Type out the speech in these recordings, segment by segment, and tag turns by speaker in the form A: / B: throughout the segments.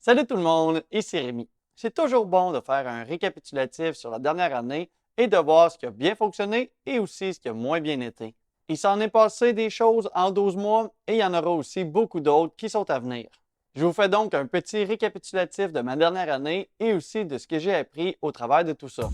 A: Salut tout le monde, ici Rémi. C'est toujours bon de faire un récapitulatif sur la dernière année et de voir ce qui a bien fonctionné et aussi ce qui a moins bien été. Il s'en est passé des choses en 12 mois et il y en aura aussi beaucoup d'autres qui sont à venir. Je vous fais donc un petit récapitulatif de ma dernière année et aussi de ce que j'ai appris au travers de tout ça.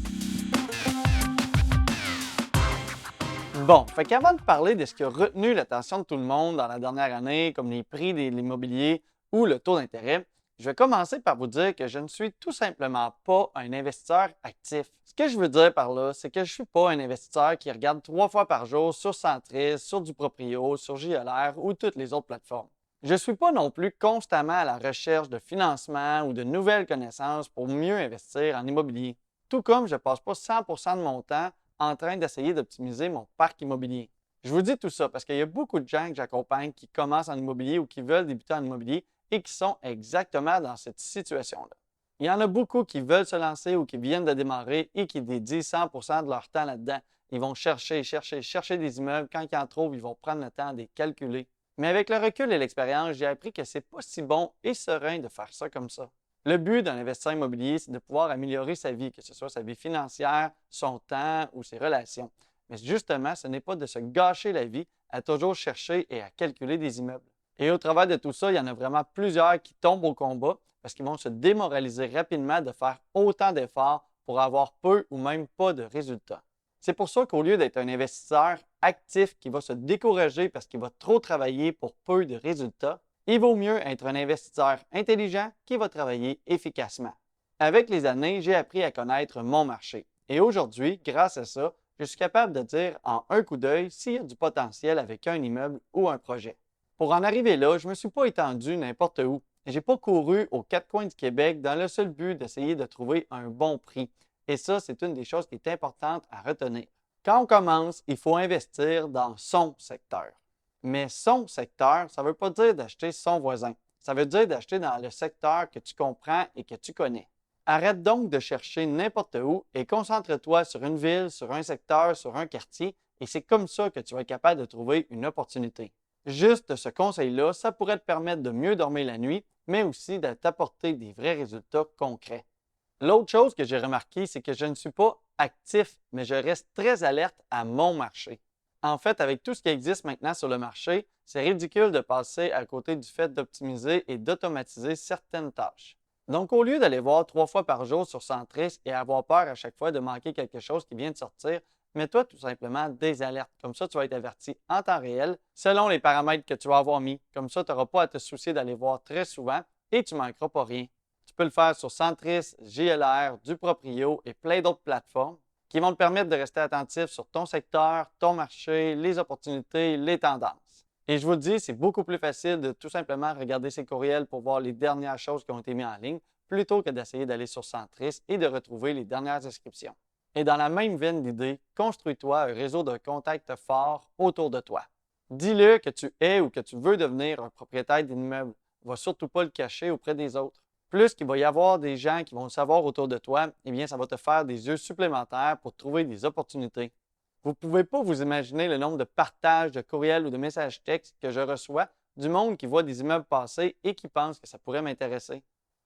A: Bon, fait qu'avant de parler de ce qui a retenu l'attention de tout le monde dans la dernière année, comme les prix de l'immobilier ou le taux d'intérêt, je vais commencer par vous dire que je ne suis tout simplement pas un investisseur actif. Ce que je veux dire par là, c'est que je ne suis pas un investisseur qui regarde 3 fois par jour sur Centris, sur du Proprio, sur JLR ou toutes les autres plateformes. Je ne suis pas non plus constamment à la recherche de financement ou de nouvelles connaissances pour mieux investir en immobilier. Tout comme je ne passe pas 100% de mon temps en train d'essayer d'optimiser mon parc immobilier. Je vous dis tout ça parce qu'il y a beaucoup de gens que j'accompagne qui commencent en immobilier ou qui veulent débuter en immobilier et qui sont exactement dans cette situation-là. Il y en a beaucoup qui veulent se lancer ou qui viennent de démarrer et qui dédient 100% de leur temps là-dedans. Ils vont chercher des immeubles. Quand ils en trouvent, ils vont prendre le temps de les calculer. Mais avec le recul et l'expérience, j'ai appris que c'est pas si bon et serein de faire ça comme ça. Le but d'un investisseur immobilier, c'est de pouvoir améliorer sa vie, que ce soit sa vie financière, son temps ou ses relations. Mais justement, ce n'est pas de se gâcher la vie à toujours chercher et à calculer des immeubles. Et au travers de tout ça, il y en a vraiment plusieurs qui tombent au combat parce qu'ils vont se démoraliser rapidement de faire autant d'efforts pour avoir peu ou même pas de résultats. C'est pour ça qu'au lieu d'être un investisseur actif qui va se décourager parce qu'il va trop travailler pour peu de résultats, il vaut mieux être un investisseur intelligent qui va travailler efficacement. Avec les années, j'ai appris à connaître mon marché. Et aujourd'hui, grâce à ça, je suis capable de dire en un coup d'œil s'il y a du potentiel avec un immeuble ou un projet. Pour en arriver là, je ne me suis pas étendu n'importe où. Je n'ai pas couru aux 4 coins du Québec dans le seul but d'essayer de trouver un bon prix. Et ça, c'est une des choses qui est importante à retenir. Quand on commence, il faut investir dans son secteur. Mais son secteur, ça ne veut pas dire d'acheter son voisin. Ça veut dire d'acheter dans le secteur que tu comprends et que tu connais. Arrête donc de chercher n'importe où et concentre-toi sur une ville, sur un secteur, sur un quartier, et c'est comme ça que tu vas être capable de trouver une opportunité. Juste ce conseil-là, ça pourrait te permettre de mieux dormir la nuit, mais aussi de t'apporter des vrais résultats concrets. L'autre chose que j'ai remarqué, c'est que je ne suis pas actif, mais je reste très alerte à mon marché. En fait, avec tout ce qui existe maintenant sur le marché, c'est ridicule de passer à côté du fait d'optimiser et d'automatiser certaines tâches. Donc, au lieu d'aller voir 3 fois par jour sur Centris et avoir peur à chaque fois de manquer quelque chose qui vient de sortir, mets-toi tout simplement des alertes. Comme ça, tu vas être averti en temps réel selon les paramètres que tu vas avoir mis. Comme ça, tu n'auras pas à te soucier d'aller voir très souvent et tu ne manqueras pas rien. Tu peux le faire sur Centris, JLR, du Proprio et plein d'autres plateformes qui vont te permettre de rester attentif sur ton secteur, ton marché, les opportunités, les tendances. Et je vous le dis, c'est beaucoup plus facile de tout simplement regarder ces courriels pour voir les dernières choses qui ont été mises en ligne plutôt que d'essayer d'aller sur Centris et de retrouver les dernières inscriptions. Et dans la même veine d'idées, construis-toi un réseau de contacts forts autour de toi. Dis-le que tu es ou que tu veux devenir un propriétaire d'immeuble. Ne va surtout pas le cacher auprès des autres. Plus qu'il va y avoir des gens qui vont le savoir autour de toi, eh bien, ça va te faire des yeux supplémentaires pour trouver des opportunités. Vous ne pouvez pas vous imaginer le nombre de partages, de courriels ou de messages textes que je reçois du monde qui voit des immeubles passer et qui pense que ça pourrait m'intéresser.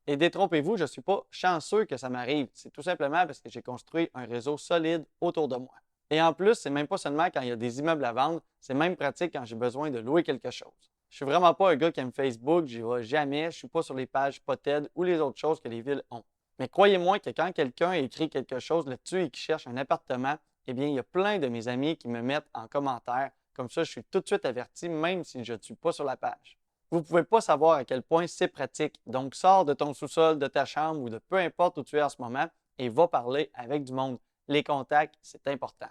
A: Et détrompez-vous, je ne suis pas chanceux que ça m'arrive. C'est tout simplement parce que j'ai construit un réseau solide autour de moi. Et en plus, c'est même pas seulement quand il y a des immeubles à vendre, c'est même pratique quand j'ai besoin de louer quelque chose. Je suis vraiment pas un gars qui aime Facebook, j'y vais jamais, je ne suis pas sur les pages Poted ou les autres choses que les villes ont. Mais croyez-moi que quand quelqu'un écrit quelque chose là-dessus et qui cherche un appartement, eh bien, il y a plein de mes amis qui me mettent en commentaire. Comme ça, je suis tout de suite averti, même si je ne suis pas sur la page. Vous ne pouvez pas savoir à quel point c'est pratique. Donc, sors de ton sous-sol, de ta chambre ou de peu importe où tu es en ce moment et va parler avec du monde. Les contacts, c'est important.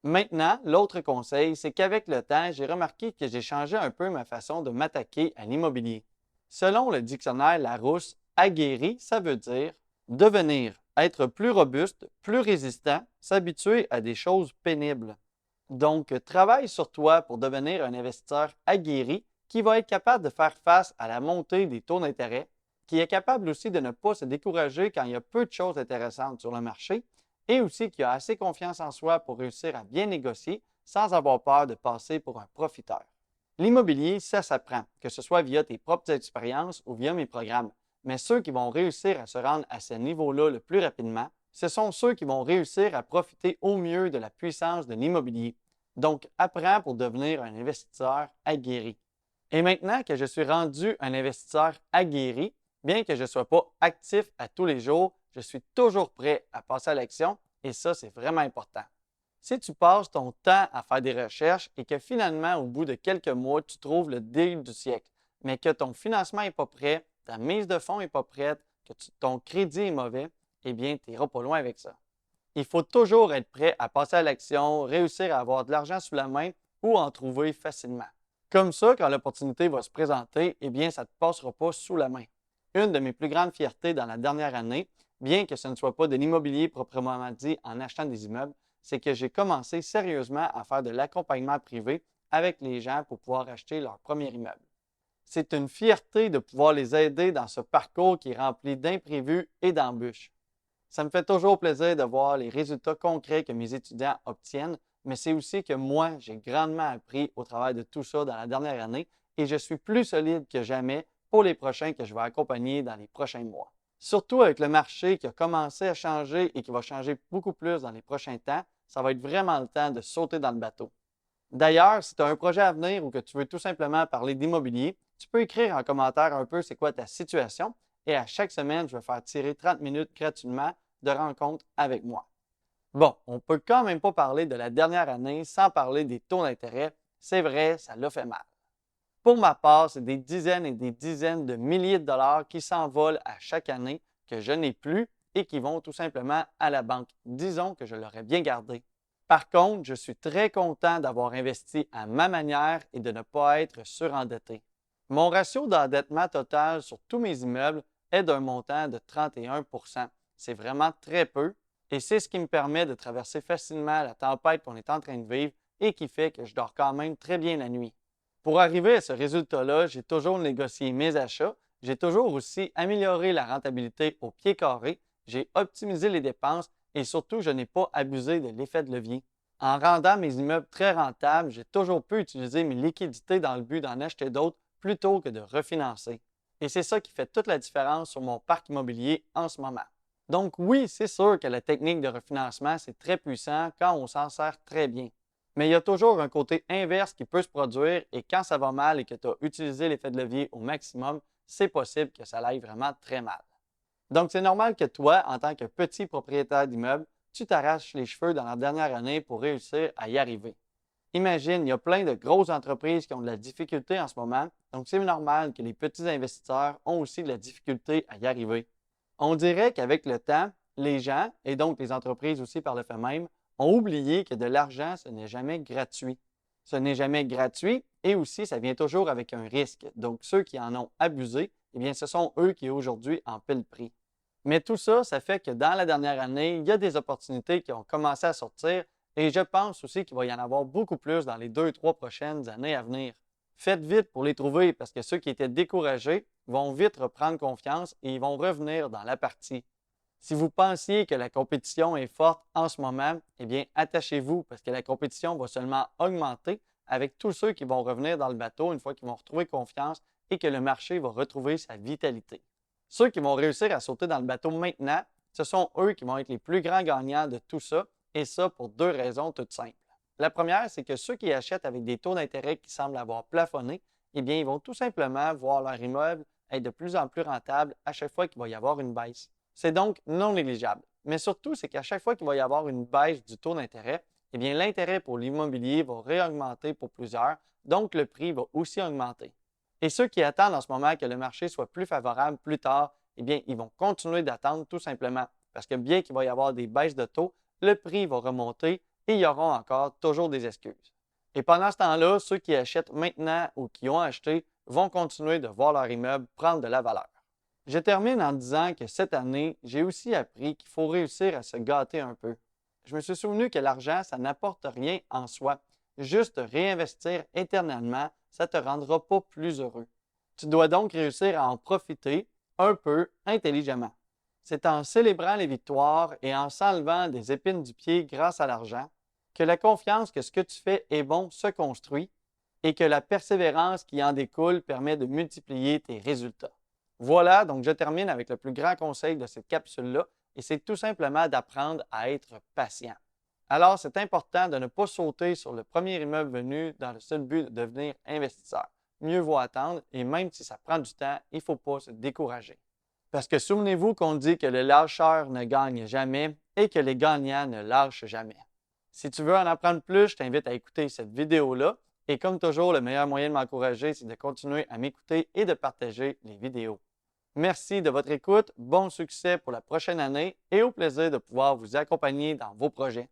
A: Maintenant, l'autre conseil, c'est qu'avec le temps, j'ai remarqué que j'ai changé un peu ma façon de m'attaquer à l'immobilier. Selon le dictionnaire Larousse, aguerri, ça veut dire devenir, être plus robuste, plus résistant, s'habituer à des choses pénibles. Donc, travaille sur toi pour devenir un investisseur aguerri qui va être capable de faire face à la montée des taux d'intérêt, qui est capable aussi de ne pas se décourager quand il y a peu de choses intéressantes sur le marché, et aussi qui a assez confiance en soi pour réussir à bien négocier sans avoir peur de passer pour un profiteur. L'immobilier, ça s'apprend, que ce soit via tes propres expériences ou via mes programmes. mais ceux qui vont réussir à se rendre à ce niveau-là le plus rapidement, ce sont ceux qui vont réussir à profiter au mieux de la puissance de l'immobilier. Donc, apprends pour devenir un investisseur aguerri. Et maintenant que je suis rendu un investisseur aguerri, bien que je ne sois pas actif à tous les jours, je suis toujours prêt à passer à l'action et ça, c'est vraiment important. Si tu passes ton temps à faire des recherches et que finalement, au bout de quelques mois, tu trouves le deal du siècle, mais que ton financement n'est pas prêt, ta mise de fonds n'est pas prête, que ton crédit est mauvais, eh bien, tu n'iras pas loin avec ça. Il faut toujours être prêt à passer à l'action, réussir à avoir de l'argent sous la main ou en trouver facilement. Comme ça, quand l'opportunité va se présenter, eh bien, ça ne te passera pas sous la main. Une de mes plus grandes fiertés dans la dernière année, bien que ce ne soit pas de l'immobilier proprement dit en achetant des immeubles, c'est que j'ai commencé sérieusement à faire de l'accompagnement privé avec les gens pour pouvoir acheter leur premier immeuble. C'est une fierté de pouvoir les aider dans ce parcours qui est rempli d'imprévus et d'embûches. Ça me fait toujours plaisir de voir les résultats concrets que mes étudiants obtiennent, mais c'est aussi que moi, j'ai grandement appris au travers de tout ça dans la dernière année et je suis plus solide que jamais pour les prochains que je vais accompagner dans les prochains mois. Surtout avec le marché qui a commencé à changer et qui va changer beaucoup plus dans les prochains temps, ça va être vraiment le temps de sauter dans le bateau. D'ailleurs, si tu as un projet à venir ou que tu veux tout simplement parler d'immobilier, tu peux écrire en commentaire un peu c'est quoi ta situation et à chaque semaine, je vais faire tirer 30 minutes gratuitement de rencontres avec moi. Bon, on ne peut quand même pas parler de la dernière année sans parler des taux d'intérêt. C'est vrai, ça l'a fait mal. Pour ma part, c'est des dizaines et des dizaines de milliers de dollars qui s'envolent à chaque année que je n'ai plus et qui vont tout simplement à la banque. Disons que je l'aurais bien gardé. Par contre, je suis très content d'avoir investi à ma manière et de ne pas être surendetté. Mon ratio d'endettement total sur tous mes immeubles est d'un montant de 31 %. C'est vraiment très peu et c'est ce qui me permet de traverser facilement la tempête qu'on est en train de vivre et qui fait que je dors quand même très bien la nuit. Pour arriver à ce résultat-là, j'ai toujours négocié mes achats, j'ai toujours aussi amélioré la rentabilité au pied carré, j'ai optimisé les dépenses et surtout, je n'ai pas abusé de l'effet de levier. En rendant mes immeubles très rentables, j'ai toujours pu utiliser mes liquidités dans le but d'en acheter d'autres plutôt que de refinancer. Et c'est ça qui fait toute la différence sur mon parc immobilier en ce moment. Donc oui, c'est sûr que la technique de refinancement, c'est très puissant quand on s'en sert très bien. Mais il y a toujours un côté inverse qui peut se produire et quand ça va mal et que tu as utilisé l'effet de levier au maximum, c'est possible que ça aille vraiment très mal. Donc c'est normal que toi, en tant que petit propriétaire d'immeuble, tu t'arraches les cheveux dans la dernière année pour réussir à y arriver. Imagine, il y a plein de grosses entreprises qui ont de la difficulté en ce moment, donc c'est normal que les petits investisseurs ont aussi de la difficulté à y arriver. On dirait qu'avec le temps, les gens, et donc les entreprises aussi par le fait même, ont oublié que de l'argent, ce n'est jamais gratuit. Ce n'est jamais gratuit et aussi, ça vient toujours avec un risque. Donc, ceux qui en ont abusé, eh bien, ce sont eux qui aujourd'hui en paient le prix. Mais tout ça, ça fait que dans la dernière année, il y a des opportunités qui ont commencé à sortir et je pense aussi qu'il va y en avoir beaucoup plus dans les 2-3 prochaines années à venir. Faites vite pour les trouver parce que ceux qui étaient découragés vont vite reprendre confiance et ils vont revenir dans la partie. Si vous pensiez que la compétition est forte en ce moment, eh bien, attachez-vous parce que la compétition va seulement augmenter avec tous ceux qui vont revenir dans le bateau une fois qu'ils vont retrouver confiance et que le marché va retrouver sa vitalité. Ceux qui vont réussir à sauter dans le bateau maintenant, ce sont eux qui vont être les plus grands gagnants de tout ça, et ça pour deux raisons toutes simples. La première, c'est que ceux qui achètent avec des taux d'intérêt qui semblent avoir plafonné, eh bien, ils vont tout simplement voir leur immeuble être de plus en plus rentable à chaque fois qu'il va y avoir une baisse. C'est donc non négligeable. Mais surtout, c'est qu'à chaque fois qu'il va y avoir une baisse du taux d'intérêt, eh bien, l'intérêt pour l'immobilier va réaugmenter pour plusieurs, donc le prix va aussi augmenter. Et ceux qui attendent en ce moment que le marché soit plus favorable plus tard, eh bien, ils vont continuer d'attendre tout simplement. Parce que bien qu'il va y avoir des baisses de taux, le prix va remonter et il y aura encore toujours des excuses. Et pendant ce temps-là, ceux qui achètent maintenant ou qui ont acheté vont continuer de voir leur immeuble prendre de la valeur. Je termine en disant que cette année, j'ai aussi appris qu'il faut réussir à se gâter un peu. Je me suis souvenu que l'argent, ça n'apporte rien en soi. Juste réinvestir éternellement, ça ne te rendra pas plus heureux. Tu dois donc réussir à en profiter un peu intelligemment. C'est en célébrant les victoires et en s'enlevant des épines du pied grâce à l'argent que la confiance que ce que tu fais est bon se construit et que la persévérance qui en découle permet de multiplier tes résultats. Voilà, donc je termine avec le plus grand conseil de cette capsule-là, et c'est tout simplement d'apprendre à être patient. Alors, c'est important de ne pas sauter sur le premier immeuble venu dans le seul but de devenir investisseur. Mieux vaut attendre, et même si ça prend du temps, il ne faut pas se décourager. Parce que souvenez-vous qu'on dit que le lâcheur ne gagne jamais et que les gagnants ne lâchent jamais. Si tu veux en apprendre plus, je t'invite à écouter cette vidéo-là. Et comme toujours, le meilleur moyen de m'encourager, c'est de continuer à m'écouter et de partager les vidéos. Merci de votre écoute, bon succès pour la prochaine année et au plaisir de pouvoir vous accompagner dans vos projets.